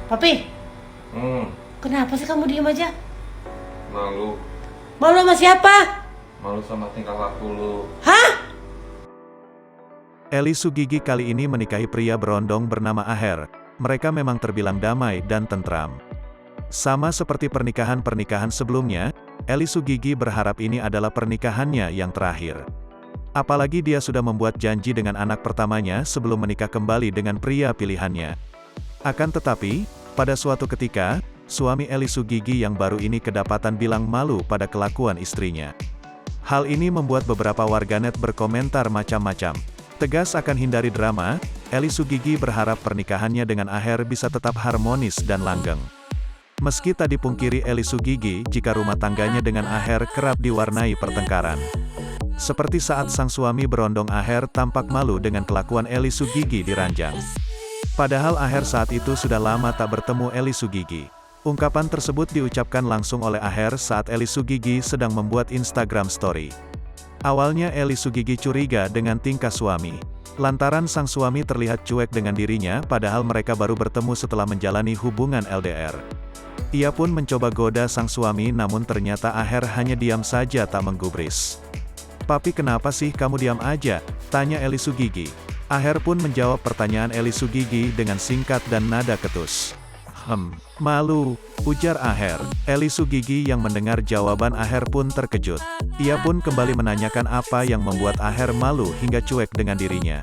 Papi, Hmm, kenapa sih kamu diem aja? malu. Malu sama siapa? Malu sama tingkah laku lu. Hah? Eli Sugigi kali ini menikahi pria berondong bernama Aher. Mereka memang terbilang damai dan tentram. Sama seperti pernikahan-pernikahan sebelumnya, Eli Sugigi berharap ini adalah pernikahannya yang terakhir. Apalagi dia sudah membuat janji dengan anak pertamanya sebelum menikah kembali dengan pria pilihannya. Akan tetapi, pada suatu ketika, suami Eli Sugigi yang baru ini kedapatan bilang malu pada kelakuan istrinya. Hal ini membuat beberapa warganet berkomentar macam-macam. Tegas akan hindari drama, Eli Sugigi berharap pernikahannya dengan Aher bisa tetap harmonis dan langgeng. Meski tak dipungkiri Eli Sugigi jika rumah tangganya dengan Aher kerap diwarnai pertengkaran. Seperti saat sang suami berondong Aher tampak malu dengan kelakuan Eli Sugigi di ranjang. Padahal Aher saat itu sudah lama tak bertemu Eli Sugigi. Ungkapan tersebut diucapkan langsung oleh Aher saat Eli Sugigi sedang membuat Instagram story. Awalnya Eli Sugigi curiga dengan tingkah suami. Lantaran sang suami terlihat cuek dengan dirinya padahal mereka baru bertemu setelah menjalani hubungan LDR. Ia pun mencoba goda sang suami namun ternyata Aher hanya diam saja tak menggubris. "Papi kenapa sih kamu diam aja?" tanya Eli Sugigi. Aher pun menjawab pertanyaan Eli Sugigi dengan singkat dan nada ketus. Malu," ujar Aher. Eli Sugigi yang mendengar jawaban Aher pun terkejut. Ia pun kembali menanyakan apa yang membuat Aher malu hingga cuek dengan dirinya.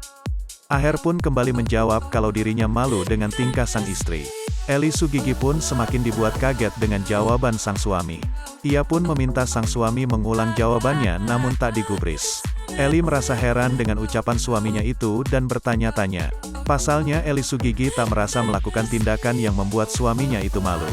Aher pun kembali menjawab kalau dirinya malu dengan tingkah sang istri. Eli Sugigi pun semakin dibuat kaget dengan jawaban sang suami. Ia pun meminta sang suami mengulang jawabannya namun tak digubris. Eli merasa heran dengan ucapan suaminya itu dan bertanya-tanya. Pasalnya Eli Sugigi tak merasa melakukan tindakan yang membuat suaminya itu malu.